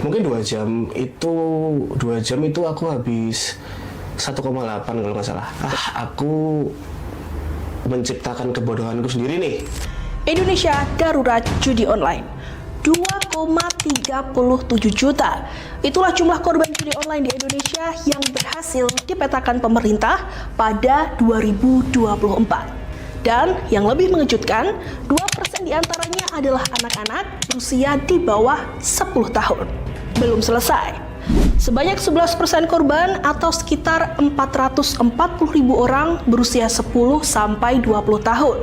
Mungkin 2 jam itu aku habis 1,8 kalau nggak salah. Aku menciptakan kebodohanku sendiri nih. Indonesia darurat judi online. 2,37 juta. Itulah jumlah korban judi online di Indonesia yang berhasil dipetakan pemerintah pada 2024. Dan yang lebih mengejutkan, 2% diantaranya adalah anak-anak berusia di bawah 10 tahun. Belum selesai. Sebanyak 11% korban atau sekitar 440.000 orang berusia 10 sampai 20 tahun.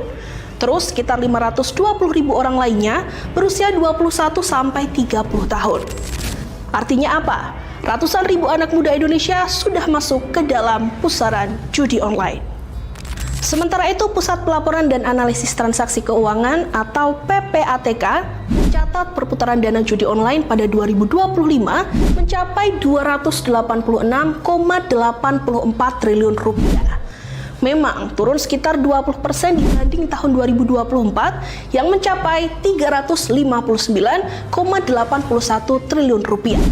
Terus sekitar 520.000 orang lainnya berusia 21 sampai 30 tahun. Artinya apa? Ratusan ribu anak muda Indonesia sudah masuk ke dalam pusaran judi online. Sementara itu, Pusat Pelaporan dan Analisis Transaksi Keuangan atau PPATK mencatat perputaran dana judi online pada 2025 mencapai 286,84 triliun rupiah. Memang turun sekitar 20% dibanding tahun 2024 yang mencapai 359,81 triliun rupiah.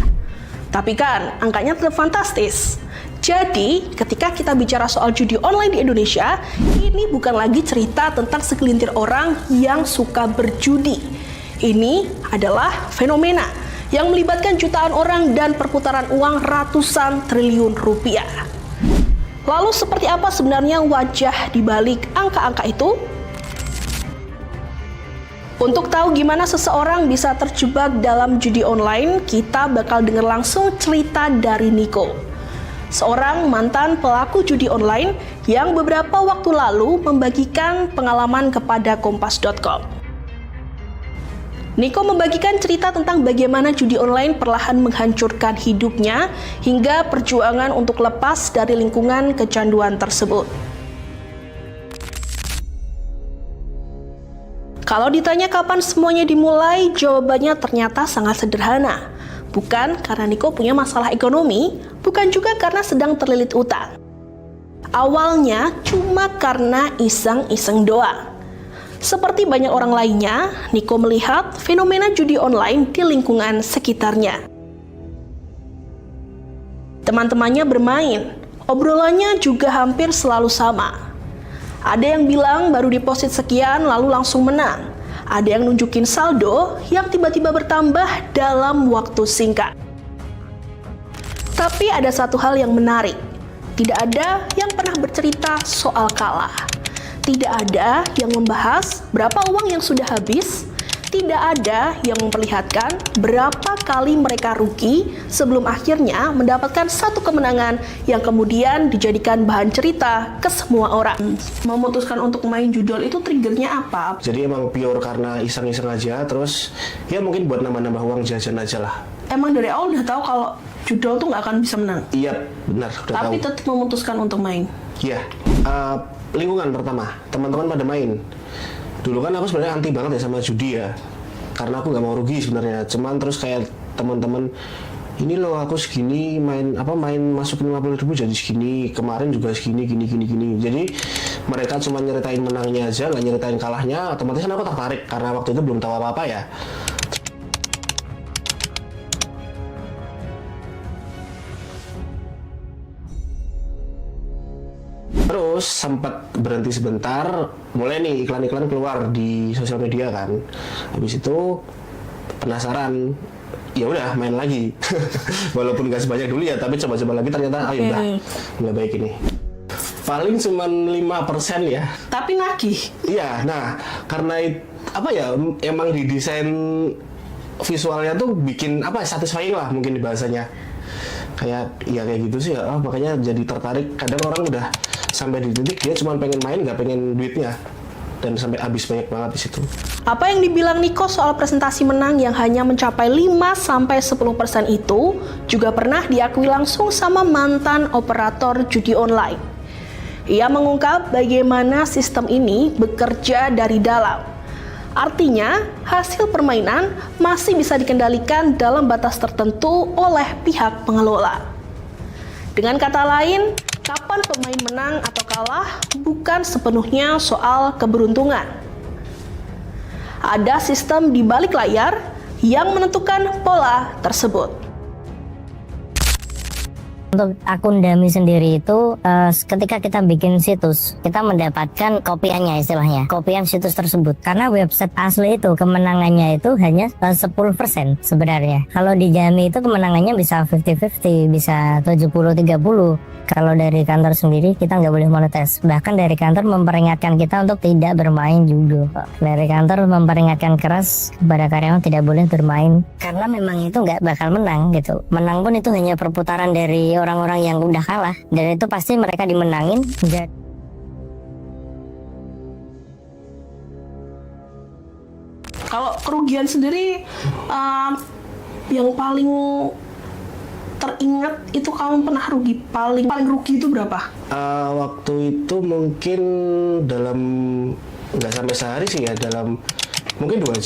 Tapi kan angkanya tetap fantastis. Jadi, ketika kita bicara soal judi online di Indonesia, ini bukan lagi cerita tentang segelintir orang yang suka berjudi. Ini adalah fenomena yang melibatkan jutaan orang dan perputaran uang ratusan triliun rupiah. Lalu seperti apa sebenarnya wajah di balik angka-angka itu? Untuk tahu gimana seseorang bisa terjebak dalam judi online, kita bakal dengar langsung cerita dari Niko, seorang mantan pelaku judi online yang beberapa waktu lalu membagikan pengalaman kepada Kompas.com. Niko membagikan cerita tentang bagaimana judi online perlahan menghancurkan hidupnya hingga perjuangan untuk lepas dari lingkungan kecanduan tersebut. Kalau ditanya kapan semuanya dimulai, jawabannya ternyata sangat sederhana. Bukan karena Niko punya masalah ekonomi, bukan juga karena sedang terlilit utang. Awalnya cuma karena iseng-iseng doang. Seperti banyak orang lainnya, Niko melihat fenomena judi online di lingkungan sekitarnya. Teman-temannya bermain, obrolannya juga hampir selalu sama. Ada yang bilang baru deposit sekian lalu langsung menang. Ada yang nunjukin saldo yang tiba-tiba bertambah dalam waktu singkat. Tapi ada satu hal yang menarik. Tidak ada yang pernah bercerita soal kalah. Tidak ada yang membahas berapa uang yang sudah habis. Tidak ada yang memperlihatkan berapa kali mereka rugi sebelum akhirnya mendapatkan satu kemenangan yang kemudian dijadikan bahan cerita ke semua orang. Memutuskan untuk main judol itu triggernya apa? Jadi emang pure karena iseng-iseng aja, terus ya mungkin buat nambah-nambah uang jajan aja lah. Emang dari awal udah tahu kalau judol tuh nggak akan bisa menang? Iya, benar, udah tahu. Tapi tetap memutuskan untuk main? Iya, lingkungan pertama, teman-teman pada main. Dulu kan aku sebenarnya anti banget ya sama judi ya, karena aku nggak mau rugi sebenarnya. Cuman terus kayak teman-teman, ini loh aku segini main masukin 50.000 jadi segini, kemarin juga segini, gini. Jadi mereka cuma nyeritain menangnya aja, nggak nyeritain kalahnya. Otomatis kan aku tertarik karena waktu itu belum tahu apa-apa ya. Terus sempat berhenti sebentar, mulai nih iklan-iklan keluar di sosial media kan. Habis itu penasaran, ya udah main lagi. Walaupun gak sebanyak dulu ya, tapi coba-coba lagi ternyata ayo udah mulai baik ini. Paling cuman 5% ya. Tapi nagih. Iya, nah karena apa ya, emang didesain visualnya tuh bikin apa satisfying lah mungkin di bahasanya. Kayak gitu sih ya, makanya jadi tertarik. Kadang orang udah sampai di titik dia cuma pengen main, nggak pengen duitnya, dan sampai habis banyak banget di situ. Apa yang dibilang Niko soal presentasi menang yang hanya mencapai 5-10% itu juga pernah diakui langsung sama mantan operator judi online. Ia mengungkap bagaimana sistem ini bekerja dari dalam. Artinya, hasil permainan masih bisa dikendalikan dalam batas tertentu oleh pihak pengelola. Dengan kata lain, kapan pemain menang atau kalah bukan sepenuhnya soal keberuntungan. Ada sistem di balik layar yang menentukan pola tersebut. Untuk akun dummy sendiri itu ketika kita bikin situs, kita mendapatkan kopiannya, istilahnya kopian situs tersebut, karena website asli itu kemenangannya itu hanya 10% sebenarnya. Kalau di dummy itu kemenangannya bisa 50-50, bisa 70-30. Kalau dari kantor sendiri kita nggak boleh monetis. Bahkan dari kantor memperingatkan kita untuk tidak bermain judo. Dari kantor memperingatkan keras kepada karyawan tidak boleh bermain, karena memang itu nggak bakal menang gitu. Menang pun itu hanya perputaran dari orang-orang yang udah kalah, dan itu pasti mereka dimenangin. Kalau kerugian sendiri, yang paling teringat itu kamu pernah rugi paling rugi itu berapa? Waktu itu mungkin dalam nggak sampai sehari sih ya, dalam mungkin 2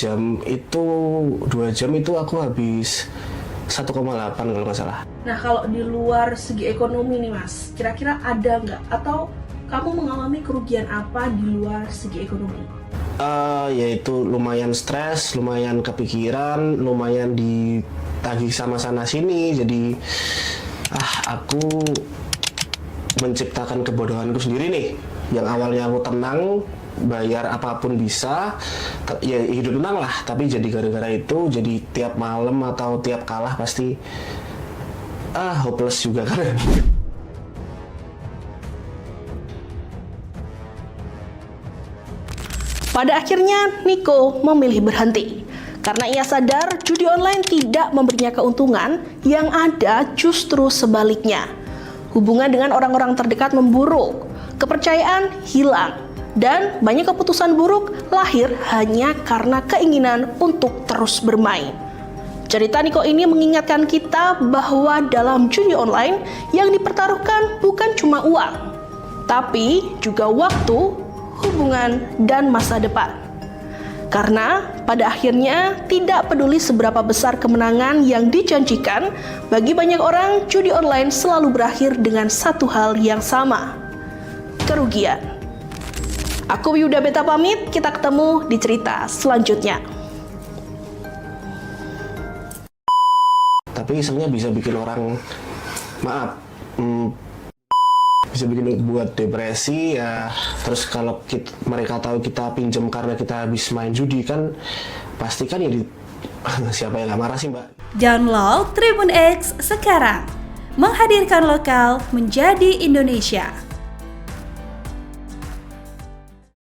jam itu aku habis 1,8 kalau nggak salah. Nah, kalau di luar segi ekonomi nih Mas, kira-kira ada nggak? Atau kamu mengalami kerugian apa di luar segi ekonomi? Yaitu lumayan stres, lumayan kepikiran, lumayan ditagih sama sana sini. Jadi aku menciptakan kebodohanku sendiri nih. Yang awalnya aku tenang, bayar apapun bisa, ya hidup tenang lah. Tapi jadi gara-gara itu, jadi tiap malam atau tiap kalah pasti hopeless juga kan. Pada akhirnya, Niko memilih berhenti karena ia sadar judi online tidak memberinya keuntungan, yang ada justru sebaliknya. Hubungan dengan orang-orang terdekat memburuk, kepercayaan hilang, dan banyak keputusan buruk lahir hanya karena keinginan untuk terus bermain. Cerita Niko ini mengingatkan kita bahwa dalam judi online yang dipertaruhkan bukan cuma uang, tapi juga waktu, hubungan, dan masa depan. Karena pada akhirnya tidak peduli seberapa besar kemenangan yang dijanjikan, bagi banyak orang judi online selalu berakhir dengan satu hal yang sama, kerugian. Aku Yuda Beta pamit, kita ketemu di cerita selanjutnya. Tapi sebenarnya bisa bikin orang, bisa bikin buat depresi ya. Terus kalau mereka tahu kita pinjam karena kita habis main judi kan, pasti kan ya siapa yang nggak marah sih, Mbak? Download Tribun X sekarang, menghadirkan lokal menjadi Indonesia.